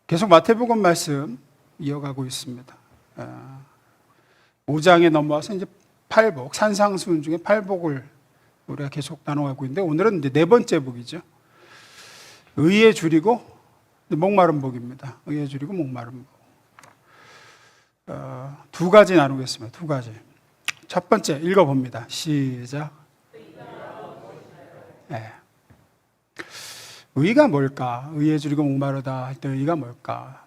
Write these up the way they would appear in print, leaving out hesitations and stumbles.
계속 마태복음 말씀 이어가고 있습니다. 5장에 넘어와서 이제 팔복, 산상수훈 중에 팔복을 우리가 계속 나눠가고 있는데, 오늘은 이제 네 번째 복이죠. 의에 줄이고 목마른 복입니다. 의에 줄이고 목마른 복. 두 가지 나누겠습니다. 두 가지. 첫 번째 읽어봅니다. 시작. 네. 의가 뭘까? 의에 줄이고 목마르다 할 때 의가 뭘까?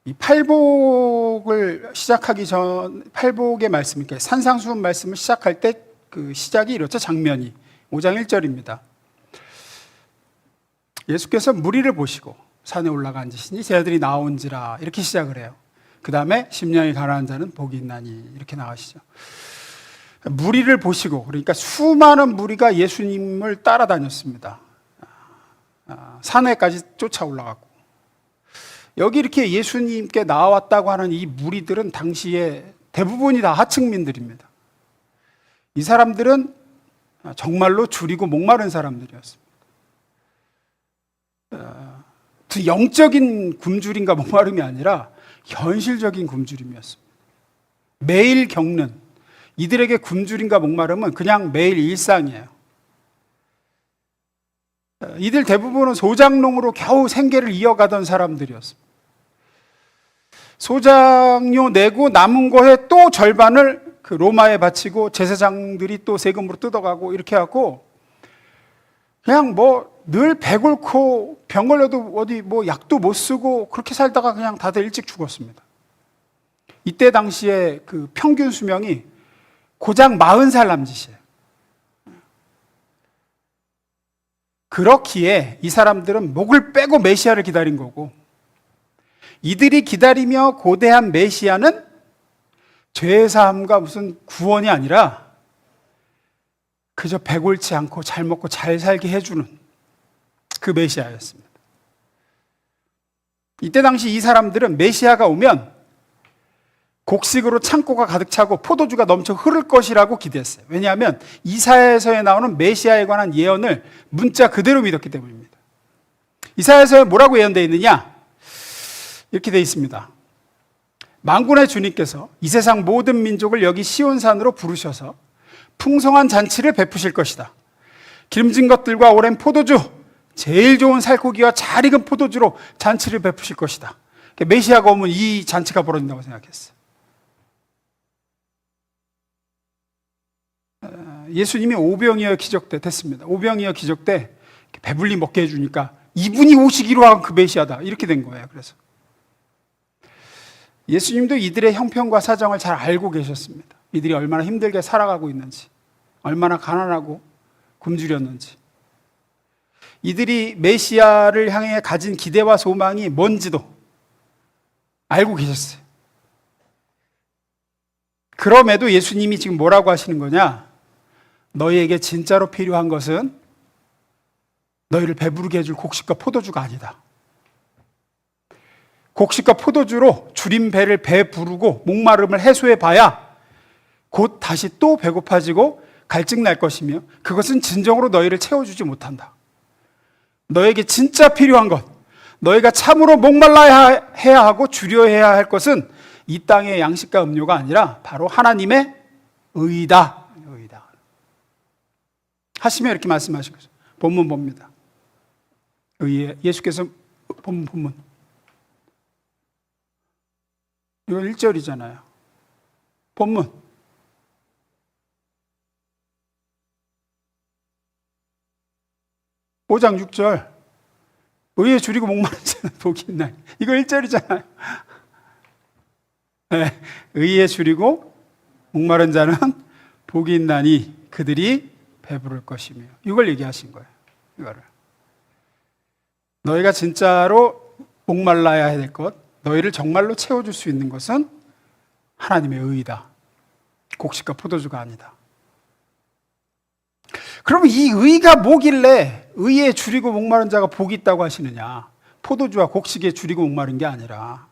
이 팔복을 시작하기 전, 팔복의 말씀, 그러니까 산상수훈 말씀을 시작할 때 그 시작이 이렇죠. 장면이 5장 1절입니다. 예수께서 무리를 보시고 산에 올라가 앉으시니 제 아들이 나온지라, 이렇게 시작을 해요. 그 다음에 심령이 가난한 자는 복이 있나니, 이렇게 나가시죠. 무리를 보시고, 그러니까 수많은 무리가 예수님을 따라다녔습니다. 산에까지 쫓아 올라갔고, 여기 이렇게 예수님께 나왔다고 하는 이 무리들은 당시에 대부분이 다 하층민들입니다. 이 사람들은 정말로 줄이고 목마른 사람들이었습니다. 영적인 굶주림과 목마름이 아니라 현실적인 굶주림이었습니다. 매일 겪는, 이들에게 굶주림과 목마름은 그냥 매일 일상이에요. 이들 대부분은 소장농으로 겨우 생계를 이어가던 사람들이었습니다. 소장료 내고 남은 거에 또 절반을 그 로마에 바치고 제사장들이 또 세금으로 뜯어가고, 이렇게 하고 그냥 뭐 늘 배골고 병 걸려도 어디 뭐 약도 못 쓰고 그렇게 살다가 그냥 다들 일찍 죽었습니다. 이때 당시에 그 평균 수명이 고작 40살 남짓이에요. 그렇기에 이 사람들은 목을 빼고 메시아를 기다린 거고, 이들이 기다리며 고대한 메시아는 죄사함과 무슨 구원이 아니라 그저 배골치 않고 잘 먹고 잘 살게 해주는 그 메시아였습니다. 이때 당시 이 사람들은 메시아가 오면 곡식으로 창고가 가득 차고 포도주가 넘쳐 흐를 것이라고 기대했어요. 왜냐하면 이사야서에 나오는 메시아에 관한 예언을 문자 그대로 믿었기 때문입니다. 이사야서에 뭐라고 예언되어 있느냐? 이렇게 되어 있습니다. 만군의 주님께서 이 세상 모든 민족을 여기 시온산으로 부르셔서 풍성한 잔치를 베푸실 것이다. 기름진 것들과 오랜 포도주, 제일 좋은 살코기와 잘 익은 포도주로 잔치를 베푸실 것이다. 메시아가 오면 이 잔치가 벌어진다고 생각했어요. 예수님이 오병이어 기적 때 됐습니다. 오병이어 기적 때 배불리 먹게 해주니까 이분이 오시기로 한 그 메시아다, 이렇게 된 거예요. 그래서 예수님도 이들의 형편과 사정을 잘 알고 계셨습니다. 이들이 얼마나 힘들게 살아가고 있는지, 얼마나 가난하고 굶주렸는지, 이들이 메시아를 향해 가진 기대와 소망이 뭔지도 알고 계셨어요. 그럼에도 예수님이 지금 뭐라고 하시는 거냐? 너희에게 진짜로 필요한 것은 너희를 배부르게 해줄 곡식과 포도주가 아니다. 곡식과 포도주로 줄인 배를 배부르고 목마름을 해소해 봐야 곧 다시 또 배고파지고 갈증 날 것이며, 그것은 진정으로 너희를 채워주지 못한다. 너에게 진짜 필요한 것, 너희가 참으로 목말라야 해야 하고 줄여야 할 것은 이 땅의 양식과 음료가 아니라 바로 하나님의 의다. 의다. 하시며 이렇게 말씀하신 거죠. 본문 봅니다. 의에 예수께서 본문. 이거 1절이잖아요. 본문. 오 5장 6절. 의에 줄이고 목마른 자는 복이 있나니. 이거 1절이잖아요. 네. 의에 줄이고 목마른 자는 복이 있나니 그들이 배부를 것이며. 이걸 얘기하신 거예요. 이거를. 너희가 진짜로 목말라야 할 것, 너희를 정말로 채워줄 수 있는 것은 하나님의 의이다. 곡식과 포도주가 아니다. 그러면 이 의가 뭐길래 의에 줄이고 목마른 자가 복이 있다고 하시느냐? 포도주와 곡식에 줄이고 목마른 게 아니라,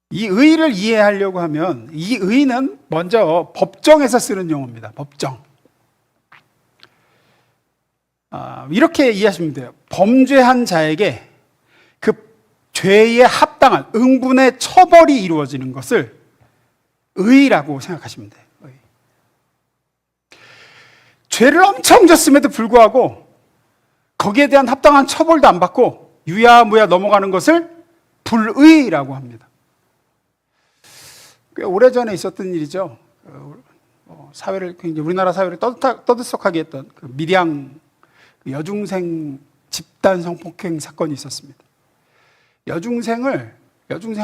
이 의를 이해하려고 하면 이 의는 먼저 법정에서 쓰는 용어입니다. 법정. 이렇게 이해하시면 돼요. 범죄한 자에게 그 죄에 합당한 응분의 처벌이 이루어지는 것을 의라고 생각하시면 돼요. 의. 죄를 엄청 졌음에도 불구하고 거기에 대한 합당한 처벌도 안 받고 유야무야 넘어가는 것을 불의라고 합니다. 꽤 오래전에 있었던 일이죠. 사회를, 우리나라 사회를 떠들썩하게 했던 그 밀양 여중생 집단 성폭행 사건이 있었습니다. 여중생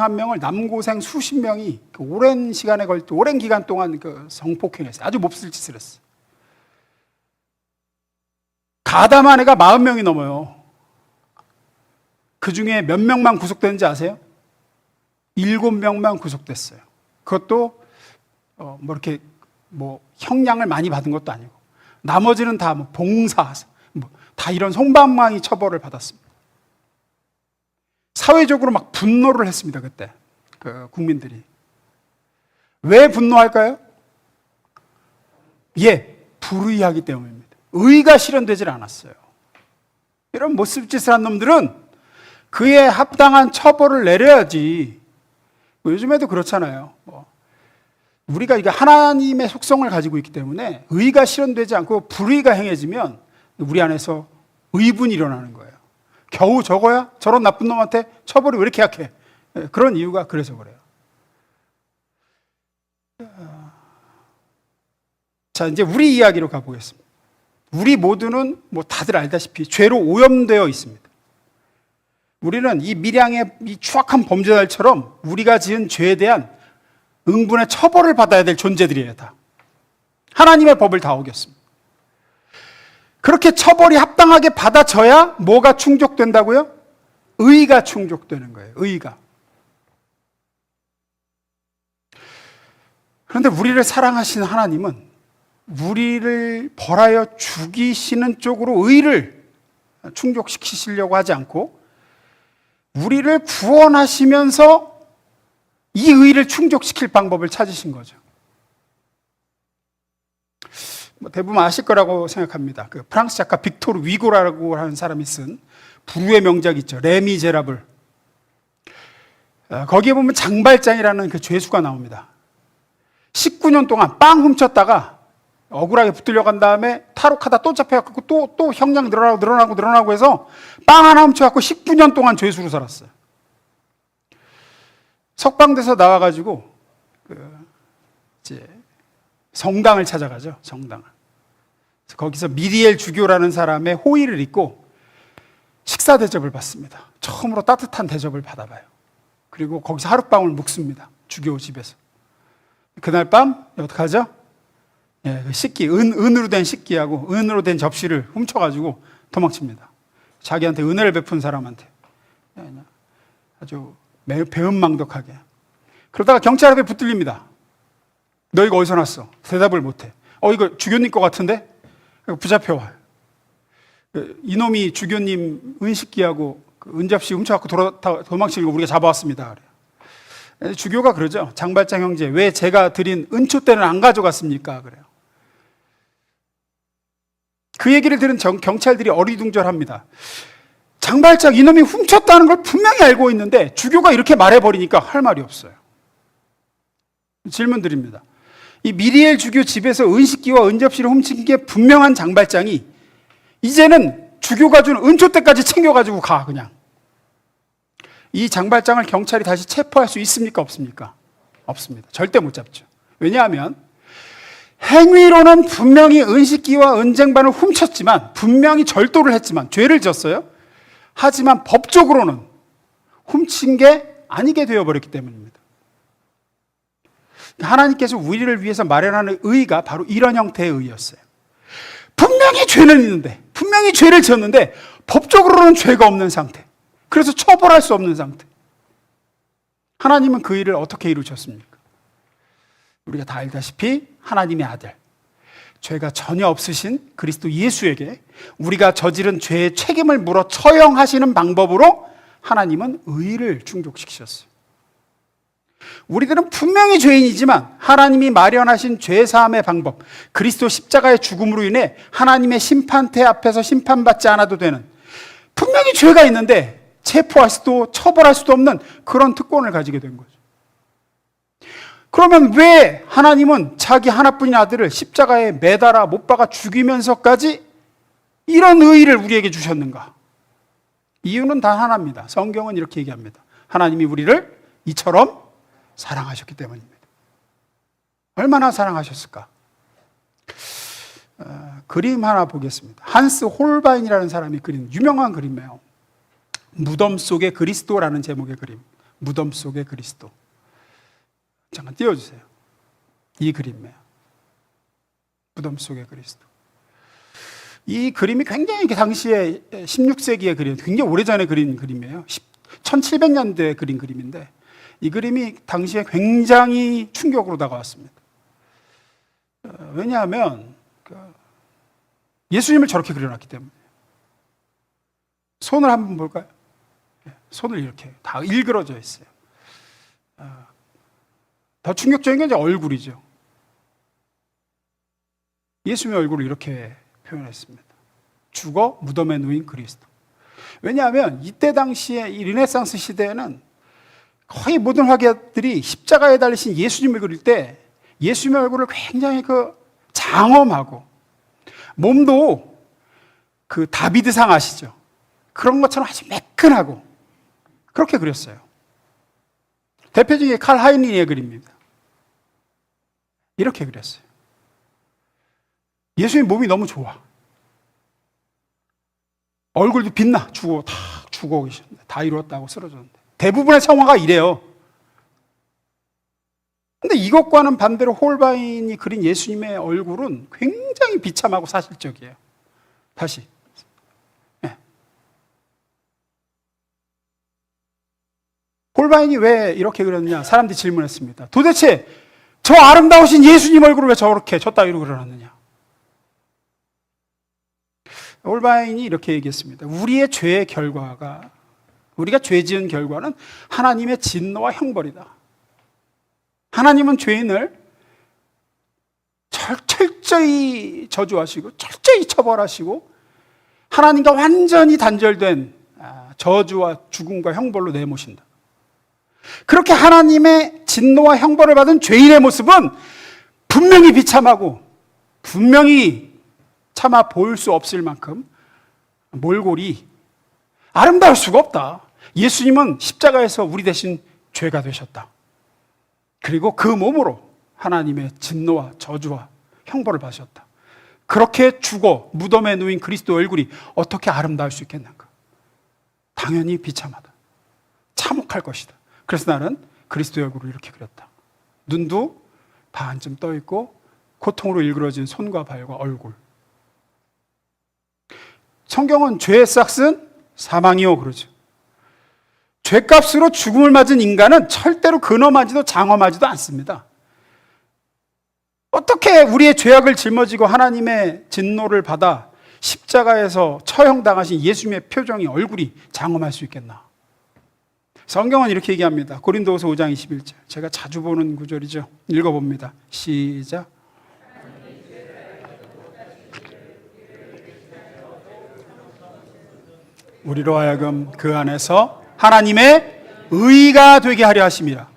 한 명을 남고생 수십 명이 오랜 기간 동안 그 성폭행했어요. 아주 몹쓸 짓을 했어요. 가담한 애가 40명이 넘어요. 그 중에 몇 명만 구속되는지 아세요? 7명만 구속됐어요. 그것도 이렇게 형량을 많이 받은 것도 아니고 나머지는 다 봉사, 다 이런 손방망이 처벌을 받았습니다. 사회적으로 막 분노를 했습니다. 그때 그 국민들이. 왜 분노할까요? 불의하기 때문입니다. 의가 실현되질 않았어요. 이런 못쓸짓을 한 놈들은 그에 합당한 처벌을 내려야지. 요즘에도 그렇잖아요. 우리가 이게 하나님의 속성을 가지고 있기 때문에 의가 실현되지 않고 불의가 행해지면 우리 안에서 의분이 일어나는 거예요. 겨우 저거야? 저런 나쁜 놈한테 처벌이 왜 이렇게 약해? 그런 이유가 그래서 그래요. 자, 이제 우리 이야기로 가보겠습니다. 우리 모두는 다들 알다시피 죄로 오염되어 있습니다. 우리는 이 밀양의 이 추악한 범죄자들처럼 우리가 지은 죄에 대한 응분의 처벌을 받아야 될 존재들이에요, 다. 하나님의 법을 다 어겼습니다. 그렇게 처벌이 합당하게 받아져야 뭐가 충족된다고요? 의가 충족되는 거예요, 의가. 그런데 우리를 사랑하시는 하나님은 우리를 벌하여 죽이시는 쪽으로 의를 충족시키시려고 하지 않고 우리를 구원하시면서 이 의를 충족시킬 방법을 찾으신 거죠. 대부분 아실 거라고 생각합니다. 그 프랑스 작가 빅토르 위고라고 하는 사람이 쓴 불후의 명작 있죠. 레미제라블. 거기에 보면 장발장이라는 그 죄수가 나옵니다. 19년 동안 빵 훔쳤다가 억울하게 붙들려 간 다음에 탈옥하다 또 잡혀갖고 또 형량 늘어나고 해서 빵 하나 훔쳐갖고 19년 동안 죄수로 살았어요. 석방돼서 나와가지고 이제 성당을 찾아가죠. 성당을. 거기서 미리엘 주교라는 사람의 호의를 입고 식사 대접을 받습니다. 처음으로 따뜻한 대접을 받아봐요. 그리고 거기서 하룻밤을 묵습니다. 주교 집에서. 그날 밤 어떡하죠? 그 식기, 은으로 된 식기하고 은으로 된 접시를 훔쳐가지고 도망칩니다. 자기한테 은혜를 베푼 사람한테. 아주 매우 배은망덕하게. 그러다가 경찰 앞에 붙들립니다. 너 이거 어디서 났어? 대답을 못해. 이거 주교님 거 같은데? 붙잡혀와요. 이놈이 주교님 은식기하고 은접시 훔쳐갖고 도망치는 거 우리가 잡아왔습니다. 그래요. 주교가 그러죠. 장발장 형제, 왜 제가 드린 은초 때는 안 가져갔습니까? 그래요. 그 얘기를 들은 경찰들이 어리둥절합니다. 장발장 이놈이 훔쳤다는 걸 분명히 알고 있는데 주교가 이렇게 말해버리니까 할 말이 없어요. 질문 드립니다. 이 미리엘 주교 집에서 은식기와 은접시를 훔친 게 분명한 장발장이 이제는 주교가 준 은초 때까지 챙겨가지고 가 그냥. 이 장발장을 경찰이 다시 체포할 수 있습니까? 없습니까? 없습니다. 절대 못 잡죠. 왜냐하면 행위로는 분명히 은식기와 은쟁반을 훔쳤지만, 분명히 절도를 했지만, 죄를 졌어요. 하지만 법적으로는 훔친 게 아니게 되어버렸기 때문입니다. 하나님께서 우리를 위해서 마련하는 의가 바로 이런 형태의 의였어요. 분명히 죄는 있는데, 분명히 죄를 졌는데 법적으로는 죄가 없는 상태. 그래서 처벌할 수 없는 상태. 하나님은 그 일을 어떻게 이루셨습니까? 우리가 다 알다시피 하나님의 아들, 죄가 전혀 없으신 그리스도 예수에게 우리가 저지른 죄의 책임을 물어 처형하시는 방법으로 하나님은 의를 충족시키셨어요. 우리들은 분명히 죄인이지만 하나님이 마련하신 죄사함의 방법, 그리스도 십자가의 죽음으로 인해 하나님의 심판대 앞에서 심판받지 않아도 되는, 분명히 죄가 있는데 체포할 수도 처벌할 수도 없는 그런 특권을 가지게 된 거죠. 그러면 왜 하나님은 자기 하나뿐인 아들을 십자가에 매달아 못 박아 죽이면서까지 이런 의의를 우리에게 주셨는가? 이유는 단 하나입니다. 성경은 이렇게 얘기합니다. 하나님이 우리를 이처럼 사랑하셨기 때문입니다. 얼마나 사랑하셨을까? 그림 하나 보겠습니다. 한스 홀바인이라는 사람이 그린 유명한 그림이에요. 무덤 속의 그리스도라는 제목의 그림. 무덤 속의 그리스도. 잠깐 띄워주세요. 이 그림이에요. 무덤 속의 그리스도. 이 그림이 굉장히 당시에 16세기에 그린, 굉장히 오래전에 그린 그림이에요. 1700년대에 그린 그림인데 이 그림이 당시에 굉장히 충격으로 다가왔습니다. 왜냐하면 예수님을 저렇게 그려놨기 때문에. 손을 한번 볼까요? 손을 이렇게 다 일그러져 있어요. 더 충격적인 건 이제 얼굴이죠. 예수님의 얼굴을 이렇게 표현했습니다. 죽어 무덤에 누인 그리스도. 왜냐하면 이때 당시에 이 르네상스 시대에는 거의 모든 화가들이 십자가에 달리신 예수님을 그릴 때 예수님의 얼굴을 굉장히 장엄하고 몸도 다비드상 아시죠? 그런 것처럼 아주 매끈하고 그렇게 그렸어요. 대표적인 게 칼 하이니의 그림입니다. 이렇게 그렸어요. 예수님 몸이 너무 좋아. 얼굴도 빛나. 죽어 계셨는데 다 이루었다고 쓰러졌는데 대부분의 성화가 이래요. 근데 이것과는 반대로 홀바인이 그린 예수님의 얼굴은 굉장히 비참하고 사실적이에요. 다시. 네. 홀바인이 왜 이렇게 그렸느냐? 사람들이 질문했습니다. 도대체 저 아름다우신 예수님 얼굴을 왜 저렇게 저 따위로 그려놨느냐? 홀바인이 이렇게 얘기했습니다. 우리의 죄의 결과가, 우리가 죄 지은 결과는 하나님의 진노와 형벌이다. 하나님은 죄인을 철저히 저주하시고 철저히 처벌하시고 하나님과 완전히 단절된 저주와 죽음과 형벌로 내모신다. 그렇게 하나님의 진노와 형벌을 받은 죄인의 모습은 분명히 비참하고 분명히 차마 볼 수 없을 만큼 몰골이 아름다울 수가 없다. 예수님은 십자가에서 우리 대신 죄가 되셨다. 그리고 그 몸으로 하나님의 진노와 저주와 형벌을 받으셨다. 그렇게 죽어 무덤에 누인 그리스도 얼굴이 어떻게 아름다울 수 있겠는가? 당연히 비참하다. 참혹할 것이다. 그래서 나는 그리스도의 얼굴을 이렇게 그렸다. 눈도 반쯤 떠 있고 고통으로 일그러진 손과 발과 얼굴. 성경은 죄의 싹은 사망이요 그러죠. 죄값으로 죽음을 맞은 인간은 절대로 근엄하지도 장엄하지도 않습니다. 어떻게 우리의 죄악을 짊어지고 하나님의 진노를 받아 십자가에서 처형당하신 예수님의 표정이 얼굴이 장엄할 수 있겠나? 성경은 이렇게 얘기합니다. 고린도후서 5장 21절. 제가 자주 보는 구절이죠. 읽어봅니다. 시작. 우리로 하여금 그 안에서 하나님의 의가 되게 하려 하심이라.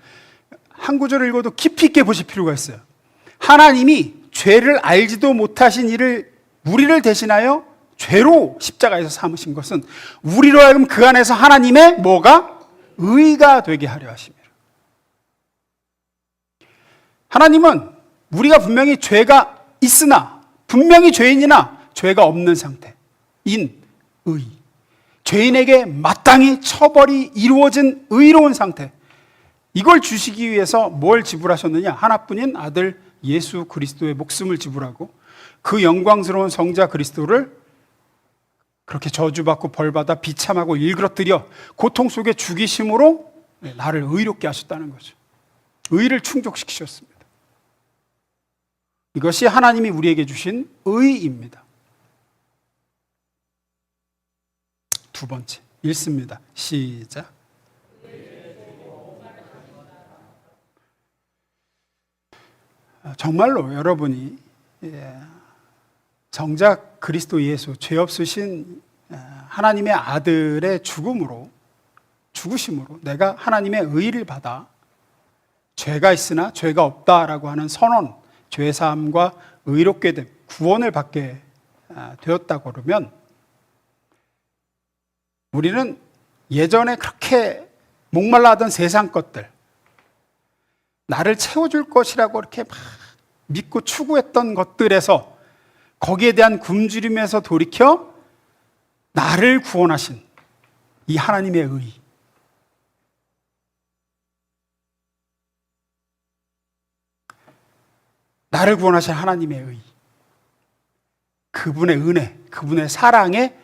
한 구절을 읽어도 깊이 있게 보실 필요가 있어요. 하나님이 죄를 알지도 못하신 이를 우리를 대신하여 죄로 십자가에서 삼으신 것은 우리로 하여금 그 안에서 하나님의 뭐가? 의가 되게 하려 하심이라. 하나님은 우리가 분명히 죄가 있으나 분명히 죄인이나 죄가 없는 상태인 의, 죄인에게 마땅히 처벌이 이루어진 의로운 상태, 이걸 주시기 위해서 뭘 지불하셨느냐? 하나뿐인 아들 예수 그리스도의 목숨을 지불하고 그 영광스러운 성자 그리스도를 그렇게 저주받고 벌받아 비참하고 일그러뜨려 고통 속에 죽이심으로 나를 의롭게 하셨다는 거죠. 의를 충족시키셨습니다. 이것이 하나님이 우리에게 주신 의입니다. 두 번째, 읽습니다. 시작. 정말로 여러분이 정작 그리스도 예수, 죄 없으신 하나님의 아들의 죽으심으로 내가 하나님의 의를 받아 죄가 있으나 죄가 없다라고 하는 선언, 죄사함과 의롭게 됨, 구원을 받게 되었다고 그러면 우리는 예전에 그렇게 목말라 하던 세상 것들, 나를 채워줄 것이라고 이렇게 막 믿고 추구했던 것들에서 거기에 대한 굶주림에서 돌이켜 나를 구원하신 이 하나님의 의, 나를 구원하신 하나님의 의, 그분의 은혜, 그분의 사랑에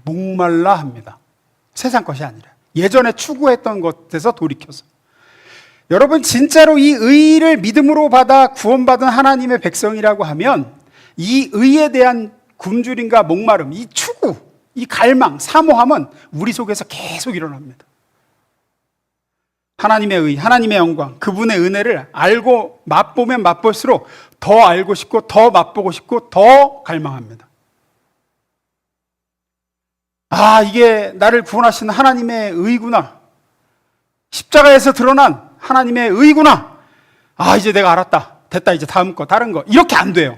목말라 합니다. 세상 것이 아니라 예전에 추구했던 것에서 돌이켜서. 여러분, 진짜로 이 의를 믿음으로 받아 구원받은 하나님의 백성이라고 하면 이 의에 대한 굶주림과 목마름, 이 추구, 이 갈망, 사모함은 우리 속에서 계속 일어납니다. 하나님의 의, 하나님의 영광, 그분의 은혜를 알고 맛보면 맛볼수록 더 알고 싶고 더 맛보고 싶고 더 갈망합니다. 아, 이게 나를 구원하신 하나님의 의구나. 십자가에서 드러난 하나님의 의구나. 아, 이제 내가 알았다. 됐다. 이제 다음 거, 다른 거. 이렇게 안 돼요.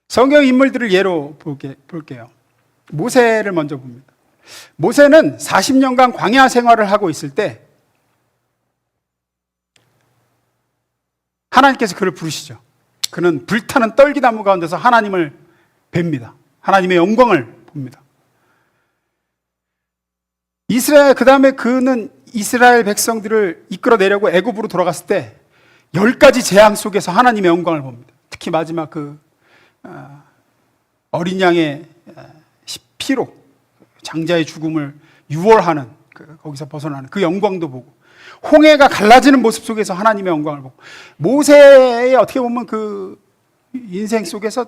성경 인물들을 예로 볼게요. 모세를 먼저 봅니다. 모세는 40년간 광야 생활을 하고 있을 때 하나님께서 그를 부르시죠. 그는 불타는 떨기나무 가운데서 하나님을 뵙니다. 하나님의 영광을 봅니다. 그 다음에 그는 이스라엘 백성들을 이끌어내려고 애굽으로 돌아갔을 때 10가지 재앙 속에서 하나님의 영광을 봅니다. 특히 마지막 어린 양의 피로 장자의 죽음을 유월하는 거기서 벗어나는 그 영광도 보고, 홍해가 갈라지는 모습 속에서 하나님의 영광을 보고, 모세의 어떻게 보면 그 인생 속에서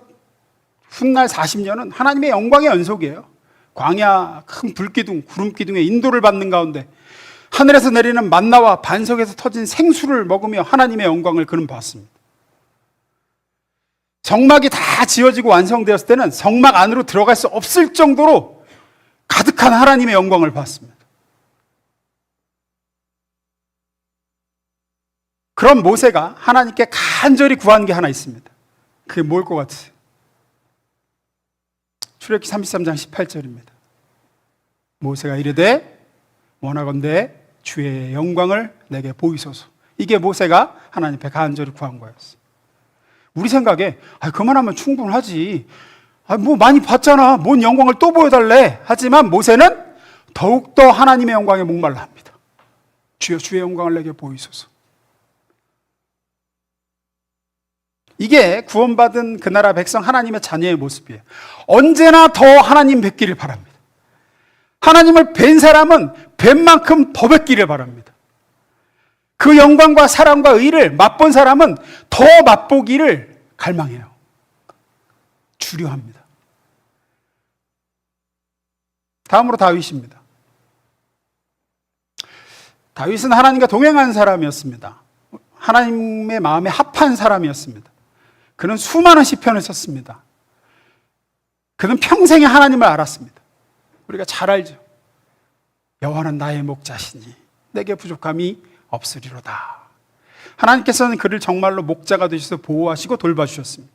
훗날 40년은 하나님의 영광의 연속이에요. 광야 큰 불기둥, 구름기둥의 인도를 받는 가운데 하늘에서 내리는 만나와 반석에서 터진 생수를 먹으며 하나님의 영광을 그는 봤습니다. 성막이 다 지어지고 완성되었을 때는 성막 안으로 들어갈 수 없을 정도로 가득한 하나님의 영광을 봤습니다. 그런 모세가 하나님께 간절히 구한 게 하나 있습니다. 그게 뭘 것 같으세요? 출애굽기 33장 18절입니다. 모세가 이르되 원하건대 주의 영광을 내게 보이소서. 이게 모세가 하나님 앞에 간절히 구한 거였어요. 우리 생각에 그만하면 충분하지, 뭐 많이 봤잖아, 뭔 영광을 또 보여달래. 하지만 모세는 더욱더 하나님의 영광에 목말라 합니다. 주여 주의 영광을 내게 보이소서. 이게 구원받은 그 나라 백성 하나님의 자녀의 모습이에요. 언제나 더 하나님 뵙기를 바랍니다. 하나님을 뵌 사람은 뵌 만큼 더 뵙기를 바랍니다. 그 영광과 사랑과 의를 맛본 사람은 더 맛보기를 갈망해요. 주려합니다. 다음으로 다윗입니다. 다윗은 하나님과 동행한 사람이었습니다. 하나님의 마음에 합한 사람이었습니다. 그는 수많은 시편을 썼습니다. 그는 평생에 하나님을 알았습니다. 우리가 잘 알죠. 여호와는 나의 목자시니 내게 부족함이 없으리로다. 하나님께서는 그를 정말로 목자가 되셔서 보호하시고 돌봐주셨습니다.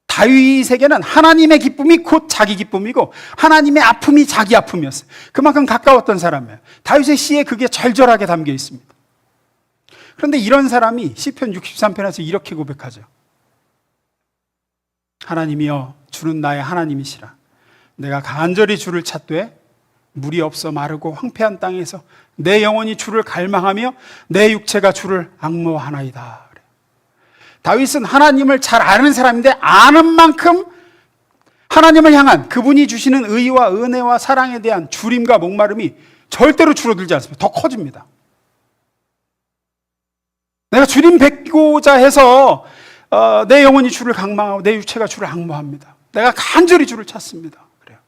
다윗에게는 하나님의 기쁨이 곧 자기 기쁨이고 하나님의 아픔이 자기 아픔이었어요. 그만큼 가까웠던 사람이에요. 다윗의 시에 그게 절절하게 담겨 있습니다. 그런데 이런 사람이 시편 63편에서 이렇게 고백하죠. 하나님이여 주는 나의 하나님이시라. 내가 간절히 주를 찾되 물이 없어 마르고 황폐한 땅에서 내 영혼이 주를 갈망하며 내 육체가 주를 앙모하나이다. 다윗은 하나님을 잘 아는 사람인데 아는 만큼 하나님을 향한 그분이 주시는 의와 은혜와 사랑에 대한 주림과 목마름이 절대로 줄어들지 않습니다. 더 커집니다. 내가 주님 뵙고자 해서 내 영혼이 주를 갈망하고 내 육체가 주를 앙모합니다. 내가 간절히 주를 찾습니다. 그래요.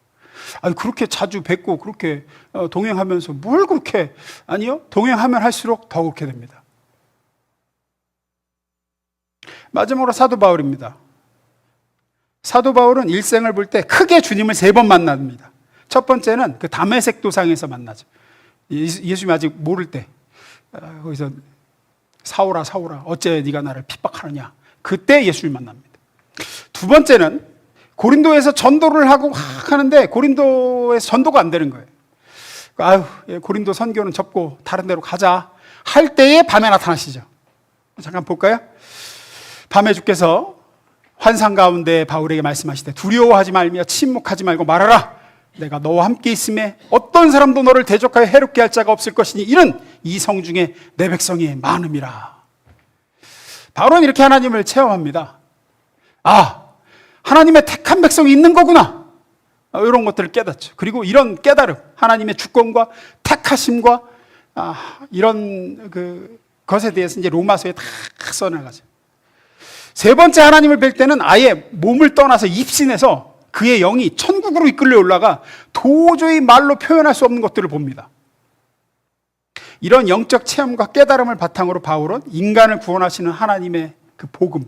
그렇게 자주 뵙고 그렇게 동행하면서 뭘 그렇게, 아니요, 동행하면 할수록 더 그렇게 됩니다. 마지막으로 사도 바울입니다. 사도 바울은 일생을 볼 때 크게 주님을 3번 만납니다. 첫 번째는 그 다메섹 도상에서 만나죠. 예수님이 아직 모를 때 거기서 사울아 사울아 어째 네가 나를 핍박하느냐, 그때 예수를 만납니다. 두 번째는 고린도에서 전도를 하고 하는데 고린도에서 전도가 안 되는 거예요. 아유, 고린도 선교는 접고 다른 데로 가자 할 때에 밤에 나타나시죠. 잠깐 볼까요? 밤에 주께서 환상 가운데 바울에게 말씀하시되 두려워하지 말며 침묵하지 말고 말하라. 내가 너와 함께 있음에 어떤 사람도 너를 대적하여 해롭게 할 자가 없을 것이니 이는 이 성 중에 내 백성이 많음이라. 바울은 이렇게 하나님을 체험합니다. 아, 하나님의 택한 백성이 있는 거구나, 이런 것들을 깨닫죠. 그리고 이런 깨달음, 하나님의 주권과 택하심과 이런 것에 대해서 이제 로마서에 다 써나가죠. 세 번째 하나님을 뵐 때는 아예 몸을 떠나서 입신해서 그의 영이 천국으로 이끌려 올라가 도저히 말로 표현할 수 없는 것들을 봅니다. 이런 영적 체험과 깨달음을 바탕으로 바울은 인간을 구원하시는 하나님의 그 복음에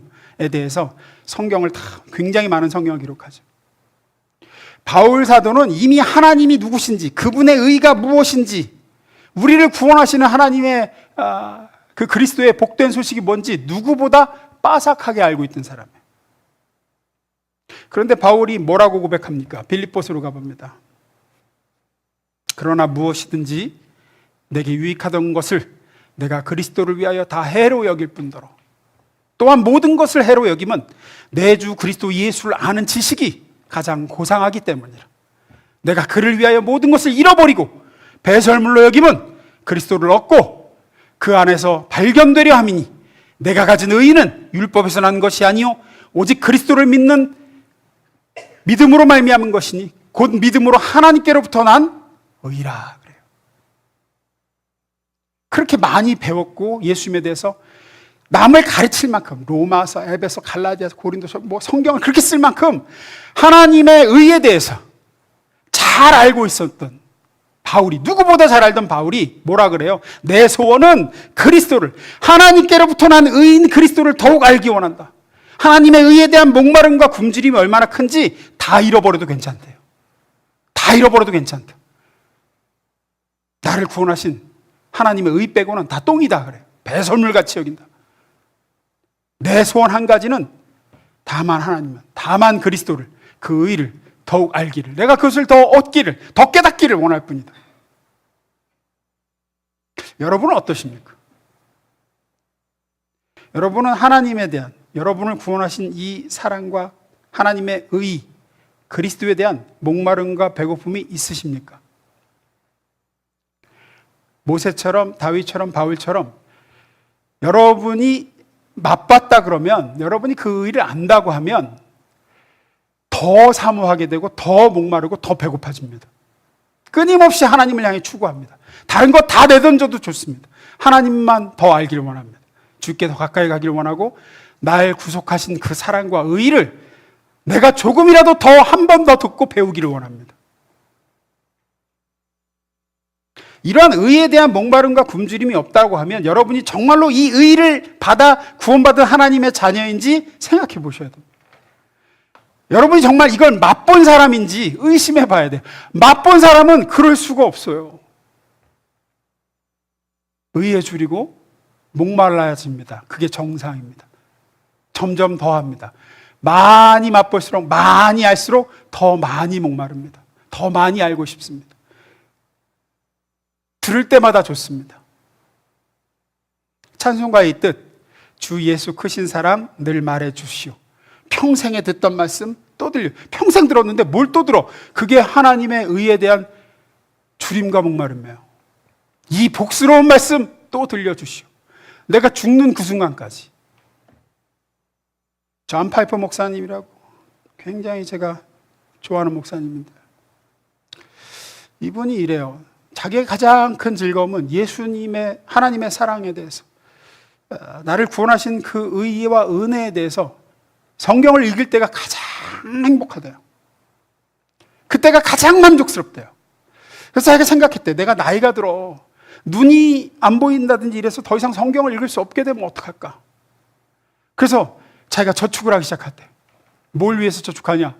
대해서 성경을 다 굉장히 많은 성경을 기록하죠. 바울 사도는 이미 하나님이 누구신지, 그분의 의가 무엇인지, 우리를 구원하시는 하나님의 그 그리스도의 복된 소식이 뭔지 누구보다 빠삭하게 알고 있던 사람이에요. 그런데 바울이 뭐라고 고백합니까? 빌립보서로 가봅니다. 그러나 무엇이든지 내게 유익하던 것을 내가 그리스도를 위하여 다 해로 여길 뿐더러 또한 모든 것을 해로 여기면 내 주 그리스도 예수를 아는 지식이 가장 고상하기 때문이라. 내가 그를 위하여 모든 것을 잃어버리고 배설물로 여기면 그리스도를 얻고 그 안에서 발견되려 함이니 내가 가진 의의는 율법에서 난 것이 아니요 오직 그리스도를 믿는 믿음으로 말미암은 것이니 곧 믿음으로 하나님께로부터 난 의라. 그래요. 그렇게 많이 배웠고 예수님에 대해서 남을 가르칠 만큼 로마서, 에베소, 갈라디아서, 고린도서 성경을 그렇게 쓸 만큼 하나님의 의에 대해서 잘 알고 있었던 바울이, 누구보다 잘 알던 바울이 뭐라 그래요? 내 소원은 그리스도를, 하나님께로부터 난 의인 그리스도를 더욱 알기 원한다. 하나님의 의에 대한 목마름과 굶주림이 얼마나 큰지 다 잃어버려도 괜찮대요. 다 잃어버려도 괜찮다. 나를 구원하신 하나님의 의 빼고는 다 똥이다 그래요. 배설물같이 여긴다. 내 소원 한 가지는 다만 하나님은, 다만 그리스도를, 그 의를 더욱 알기를, 내가 그것을 더 얻기를, 더 깨닫기를 원할 뿐이다. 여러분은 어떠십니까? 여러분은 하나님에 대한, 여러분을 구원하신 이 사랑과 하나님의 의, 그리스도에 대한 목마름과 배고픔이 있으십니까? 모세처럼, 다윗처럼, 바울처럼 여러분이 맛봤다 그러면, 여러분이 그 의를 안다고 하면 더 사모하게 되고 더 목마르고 더 배고파집니다. 끊임없이 하나님을 향해 추구합니다. 다른 거 다 내던져도 좋습니다. 하나님만 더 알기를 원합니다. 주께 더 가까이 가기를 원하고 날 구속하신 그 사랑과 의를 내가 조금이라도 더 한 번 더 듣고 배우기를 원합니다. 이러한 의에 대한 목마름과 굶주림이 없다고 하면 여러분이 정말로 이 의를 받아 구원받은 하나님의 자녀인지 생각해 보셔야 됩니다. 여러분이 정말 이걸 맛본 사람인지 의심해 봐야 돼요. 맛본 사람은 그럴 수가 없어요. 의에 줄이고 목말라집니다. 그게 정상입니다. 점점 더 합니다. 많이 맛볼수록, 많이 알수록 더 많이 목마릅니다. 더 많이 알고 싶습니다. 들을 때마다 좋습니다. 찬송가의 뜻, 주 예수 크신 사랑 늘 말해 주시오. 평생에 듣던 말씀 또 들려. 평생 들었는데 뭘 또 들어? 그게 하나님의 의에 대한 주림과 목마름이에요. 이 복스러운 말씀 또 들려주시오. 내가 죽는 그 순간까지. 존 파이퍼 목사님이라고 굉장히 제가 좋아하는 목사님인데, 이분이 이래요. 자기의 가장 큰 즐거움은 예수님의, 하나님의 사랑에 대해서, 나를 구원하신 그 의와 은혜에 대해서 성경을 읽을 때가 가장 행복하대요. 그때가 가장 만족스럽대요. 그래서 자기가 생각했대. 내가 나이가 들어 눈이 안 보인다든지 이래서 더 이상 성경을 읽을 수 없게 되면 어떡할까? 그래서 자기가 저축을 하기 시작했대요. 뭘 위해서 저축하냐?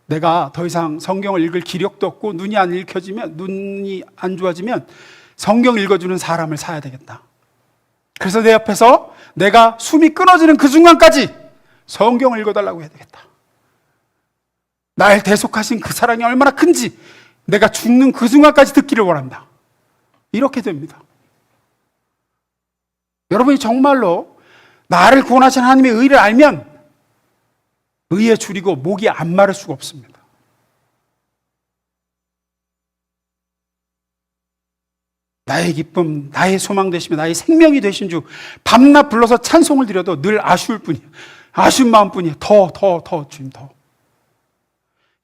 내가 더 이상 성경을 읽을 기력도 없고 눈이 안 좋아지면 성경 읽어주는 사람을 사야 되겠다. 그래서 내 옆에서 내가 숨이 끊어지는 그 순간까지 성경을 읽어달라고 해야 되겠다. 날 대속하신 그 사랑이 얼마나 큰지 내가 죽는 그 순간까지 듣기를 원한다. 이렇게 됩니다. 여러분이 정말로 나를 구원하신 하나님의 의를 알면 의에 줄이고 목이 안 마를 수가 없습니다. 나의 기쁨, 나의 소망 되시며 나의 생명이 되신 주 밤낮 불러서 찬송을 드려도 늘 아쉬울 뿐이에요. 아쉬운 마음뿐이에요. 더 주님 더.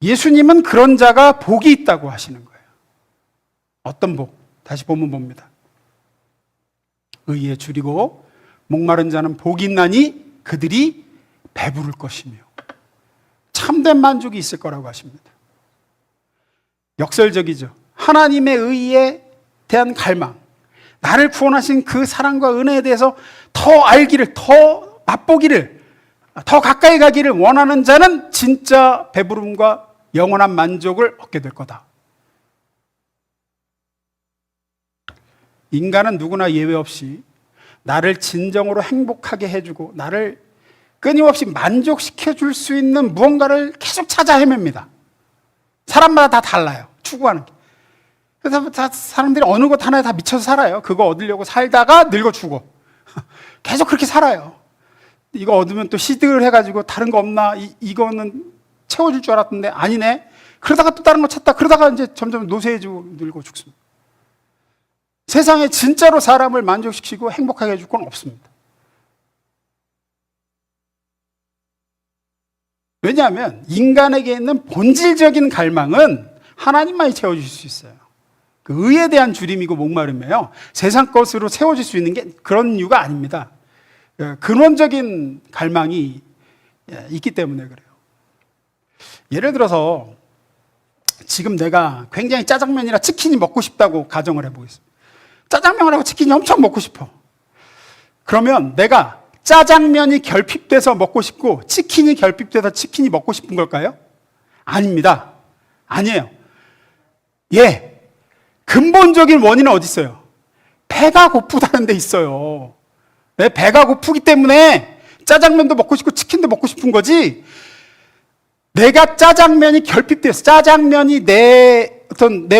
예수님은 그런 자가 복이 있다고 하시는 거예요. 어떤 복? 다시 보면 봅니다. 의에 줄이고 목마른 자는 복이 있나니 그들이 배부를 것이며 참된 만족이 있을 거라고 하십니다. 역설적이죠. 하나님의 의에 대한 갈망, 나를 구원하신 그 사랑과 은혜에 대해서 더 알기를, 더 맛보기를, 더 가까이 가기를 원하는 자는 진짜 배부름과 영원한 만족을 얻게 될 거다. 인간은 누구나 예외 없이 나를 진정으로 행복하게 해주고 나를 끊임없이 만족시켜줄 수 있는 무언가를 계속 찾아 헤맵니다. 사람마다 다 달라요. 추구하는 게. 그래서 다 사람들이 어느 것 하나에 다 미쳐서 살아요. 그거 얻으려고 살다가 늙어 죽어. 계속 그렇게 살아요. 이거 얻으면 또 시득을 해가지고 다른 거 없나? 이거는 채워줄 줄 알았는데 아니네. 그러다가 또 다른 거 찾다. 그러다가 이제 점점 노쇠해지고 늙어 죽습니다. 세상에 진짜로 사람을 만족시키고 행복하게 해줄 건 없습니다. 왜냐하면 인간에게 있는 본질적인 갈망은 하나님만이 채워주실 수 있어요. 그 의에 대한 줄임이고 목마름이에요. 세상 것으로 채워질 수 있는 게 그런 이유가 아닙니다. 근원적인 갈망이 있기 때문에 그래요. 예를 들어서 지금 내가 굉장히 짜장면이나 치킨이 먹고 싶다고 가정을 해보겠습니다. 짜장면을 하고 치킨이 엄청 먹고 싶어. 그러면 내가 짜장면이 결핍돼서 먹고 싶고 치킨이 결핍돼서 치킨이 먹고 싶은 걸까요? 아닙니다. 아니에요. 근본적인 원인은 어디 있어요? 배가 고프다는 데 있어요. 내 배가 고프기 때문에 짜장면도 먹고 싶고 치킨도 먹고 싶은 거지. 내가 짜장면이 결핍돼서 짜장면이 내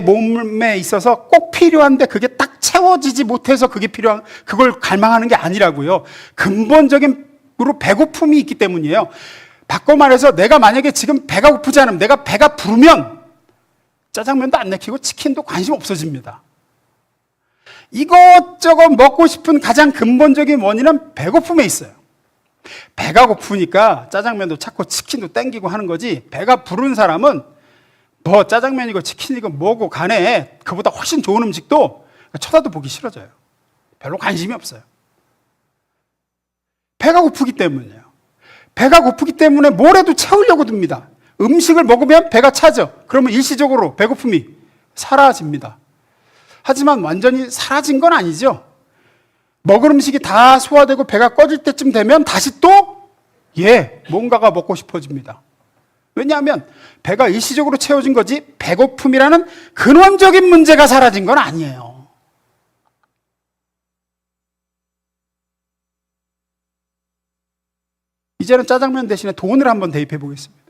몸에 있어서 꼭 필요한데 그게 딱 채워지지 못해서 그걸 갈망하는 게 아니라고요. 근본적으로 배고픔이 있기 때문이에요. 바꿔 말해서 내가 만약에 지금 배가 고프지 않으면 내가 배가 부르면 짜장면도 안 내키고 치킨도 관심 없어집니다. 이것저것 먹고 싶은 가장 근본적인 원인은 배고픔에 있어요. 배가 고프니까 짜장면도 찾고 치킨도 땡기고 하는 거지, 배가 부른 사람은 뭐 짜장면이고 치킨이고 뭐고 간에 그보다 훨씬 좋은 음식도 쳐다도 보기 싫어져요. 별로 관심이 없어요. 배가 고프기 때문이에요. 배가 고프기 때문에 뭐라도 채우려고 듭니다. 음식을 먹으면 배가 차죠. 그러면 일시적으로 배고픔이 사라집니다. 하지만 완전히 사라진 건 아니죠. 먹을 음식이 다 소화되고 배가 꺼질 때쯤 되면 다시 또 뭔가가 먹고 싶어집니다. 왜냐하면 배가 일시적으로 채워진 거지 배고픔이라는 근원적인 문제가 사라진 건 아니에요. 이제는 짜장면 대신에 돈을 한번 대입해 보겠습니다.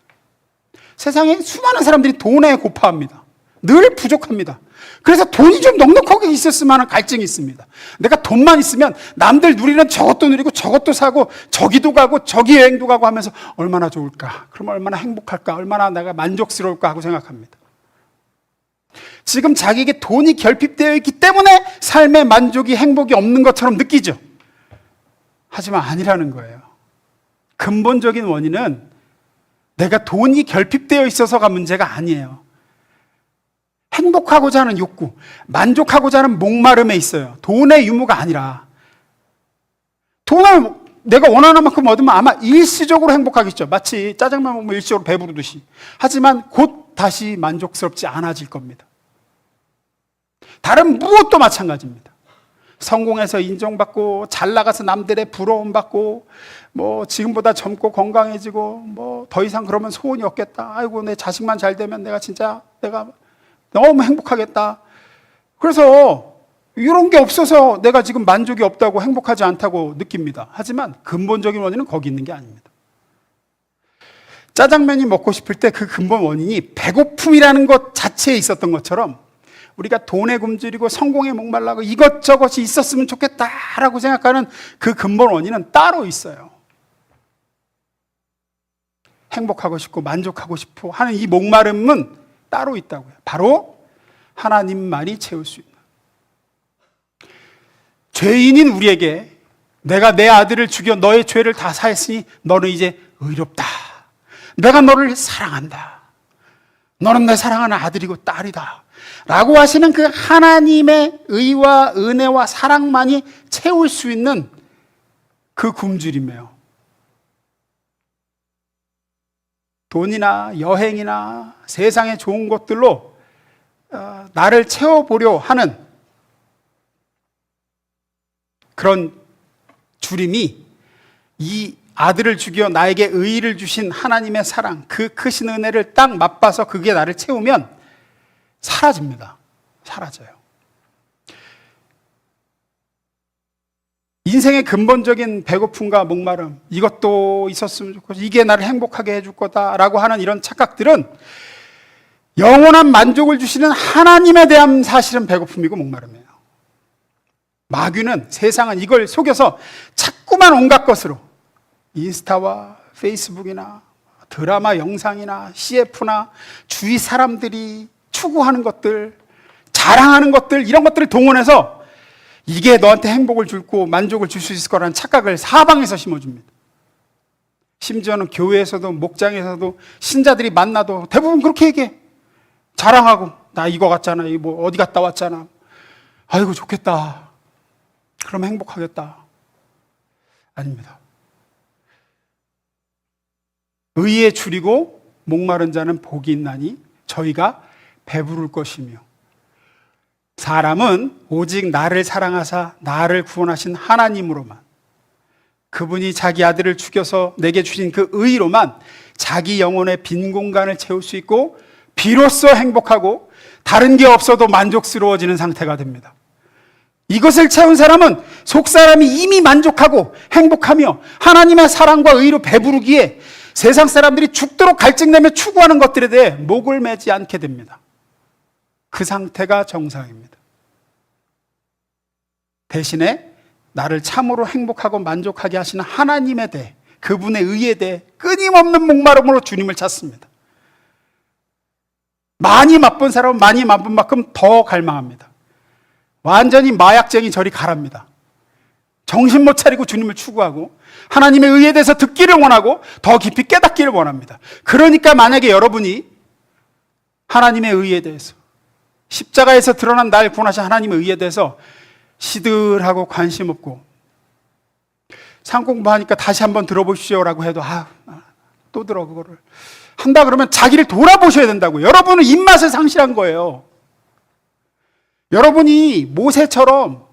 세상에 수많은 사람들이 돈에 고파합니다. 늘 부족합니다. 그래서 돈이 좀 넉넉하게 있었으면 하는 갈증이 있습니다. 내가 돈만 있으면 남들 누리는 저것도 누리고 저것도 사고 저기도 가고 저기 여행도 가고 하면서 얼마나 좋을까? 그럼 얼마나 행복할까? 얼마나 내가 만족스러울까 하고 생각합니다. 지금 자기에게 돈이 결핍되어 있기 때문에 삶의 만족이 행복이 없는 것처럼 느끼죠. 하지만 아니라는 거예요. 근본적인 원인은 내가 돈이 결핍되어 있어서가 문제가 아니에요. 행복하고자 하는 욕구, 만족하고자 하는 목마름에 있어요. 돈의 유무가 아니라. 돈을 내가 원하는 만큼 얻으면 아마 일시적으로 행복하겠죠. 마치 짜장면 먹으면 일시적으로 배부르듯이. 하지만 곧 다시 만족스럽지 않아질 겁니다. 다른 무엇도 마찬가지입니다. 성공해서 인정받고 잘 나가서 남들의 부러움 받고 뭐 지금보다 젊고 건강해지고 뭐 더 이상 그러면 소원이 없겠다. 아이고 내 자식만 잘 되면 내가 너무 행복하겠다. 그래서 이런 게 없어서 내가 지금 만족이 없다고 행복하지 않다고 느낍니다. 하지만 근본적인 원인은 거기 있는 게 아닙니다. 짜장면이 먹고 싶을 때 그 근본 원인이 배고픔이라는 것 자체에 있었던 것처럼 우리가 돈에 굶주리고 성공에 목말라고 이것저것이 있었으면 좋겠다라고 생각하는 그 근본 원인은 따로 있어요. 행복하고 싶고 만족하고 싶고 하는 이 목마름은 따로 있다고요. 바로 하나님만이 채울 수 있는. 죄인인 우리에게 내가 내 아들을 죽여 너의 죄를 다 사했으니 너는 이제 의롭다. 내가 너를 사랑한다. 너는 내 사랑하는 아들이고 딸이다. 라고 하시는 그 하나님의 의와 은혜와 사랑만이 채울 수 있는 그 굶주림이에요. 돈이나 여행이나 세상의 좋은 것들로 나를 채워보려 하는 그런 주림이 이 아들을 죽여 나에게 의의를 주신 하나님의 사랑, 그 크신 은혜를 딱 맛봐서 그게 나를 채우면 사라집니다. 사라져요. 인생의 근본적인 배고픔과 목마름, 이것도 있었으면 좋고 이게 나를 행복하게 해줄 거다라고 하는 이런 착각들은 영원한 만족을 주시는 하나님에 대한 사실은 배고픔이고 목마름이에요. 마귀는, 세상은 이걸 속여서 자꾸만 온갖 것으로 인스타와 페이스북이나 드라마 영상이나 CF나 주위 사람들이 추구하는 것들, 자랑하는 것들, 이런 것들을 동원해서 이게 너한테 행복을 주고 만족을 줄 수 있을 거라는 착각을 사방에서 심어줍니다. 심지어는 교회에서도 목장에서도 신자들이 만나도 대부분 그렇게 얘기해. 자랑하고 나 이거 갔잖아, 이거 뭐 어디 갔다 왔잖아, 아이고 좋겠다, 그럼 행복하겠다. 아닙니다. 의에 줄이고 목마른 자는 복이 있나니 저희가 배부를 것이며, 사람은 오직 나를 사랑하사 나를 구원하신 하나님으로만, 그분이 자기 아들을 죽여서 내게 주신 그 의로만 자기 영혼의 빈 공간을 채울 수 있고 비로소 행복하고 다른 게 없어도 만족스러워지는 상태가 됩니다. 이것을 채운 사람은 속사람이 이미 만족하고 행복하며 하나님의 사랑과 의로 배부르기에 세상 사람들이 죽도록 갈증내며 추구하는 것들에 대해 목을 매지 않게 됩니다. 그 상태가 정상입니다. 대신에 나를 참으로 행복하고 만족하게 하시는 하나님에 대해, 그분의 의에 대해 끊임없는 목마름으로 주님을 찾습니다. 많이 맛본 사람은 많이 맛본 만큼 더 갈망합니다. 완전히 마약쟁이 저리 가랍니다. 정신 못 차리고 주님을 추구하고 하나님의 의에 대해서 듣기를 원하고 더 깊이 깨닫기를 원합니다. 그러니까 만약에 여러분이 하나님의 의에 대해서, 십자가에서 드러난 날 구원하신 하나님의 의에 대해서 시들하고 관심 없고 상 공부하니까 다시 한번 들어보십시오라고 해도 또 들어, 그거를 한다 그러면 자기를 돌아보셔야 된다고요. 여러분은 입맛을 상실한 거예요. 여러분이 모세처럼,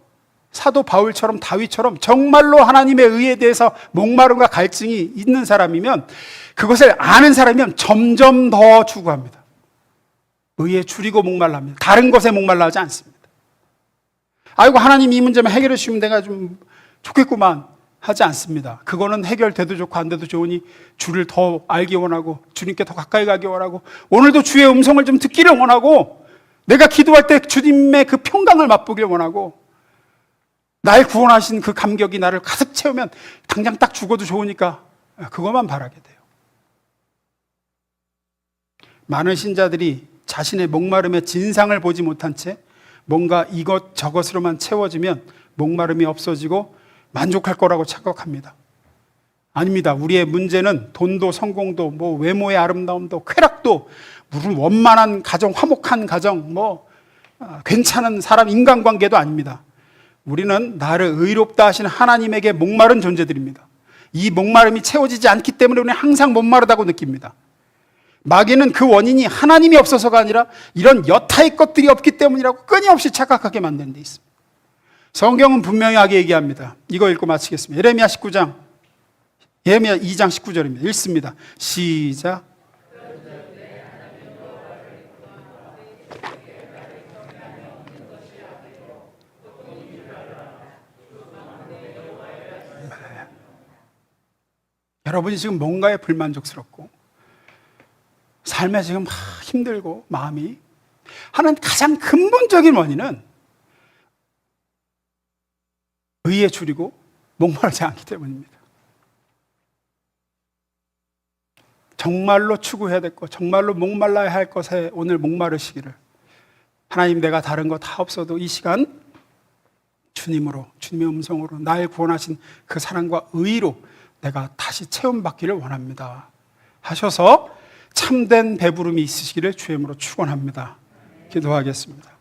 사도 바울처럼, 다윗처럼 정말로 하나님의 의에 대해서 목마름과 갈증이 있는 사람이면, 그것을 아는 사람이면 점점 더 추구합니다. 의에 줄이고 목말라 합니다. 다른 것에 목말라 하지 않습니다. 아이고 하나님 이 문제만 해결해 주시면 내가 좀 좋겠구만 하지 않습니다. 그거는 해결돼도 좋고 안 돼도 좋으니 주를 더 알기 원하고 주님께 더 가까이 가기 원하고 오늘도 주의 음성을 좀 듣기를 원하고 내가 기도할 때 주님의 그 평강을 맛보기를 원하고 날 구원하신 그 감격이 나를 가득 채우면 당장 딱 죽어도 좋으니까 그것만 바라게 돼요. 많은 신자들이 자신의 목마름의 진상을 보지 못한 채 뭔가 이것저것으로만 채워지면 목마름이 없어지고 만족할 거라고 착각합니다. 아닙니다. 우리의 문제는 돈도 성공도 뭐 외모의 아름다움도 쾌락도 무슨 원만한 가정, 화목한 가정, 괜찮은 사람, 인간관계도 아닙니다. 우리는 나를 의롭다 하시는 하나님에게 목마른 존재들입니다. 이 목마름이 채워지지 않기 때문에 우리는 항상 목마르다고 느낍니다. 마귀는 그 원인이 하나님이 없어서가 아니라 이런 여타의 것들이 없기 때문이라고 끊임없이 착각하게 만드는 데 있습니다. 성경은 분명하게 얘기합니다. 이거 읽고 마치겠습니다. 예레미야 2장 19절입니다. 읽습니다. 시작. 여러분이 지금 뭔가에 불만족스럽고 삶에 지금 힘들고 마음이 하는 가장 근본적인 원인은 의에 줄이고 목마르지 않기 때문입니다. 정말로 추구해야 될 것, 정말로 목말라야 할 것에 오늘 목마르시기를, 하나님 내가 다른 거 다 없어도 이 시간 주님으로, 주님의 음성으로 나를 구원하신 그 사랑과 의로 내가 다시 체험받기를 원합니다 하셔서 참된 배부름이 있으시기를 주의 이름으로 축원합니다. 기도하겠습니다.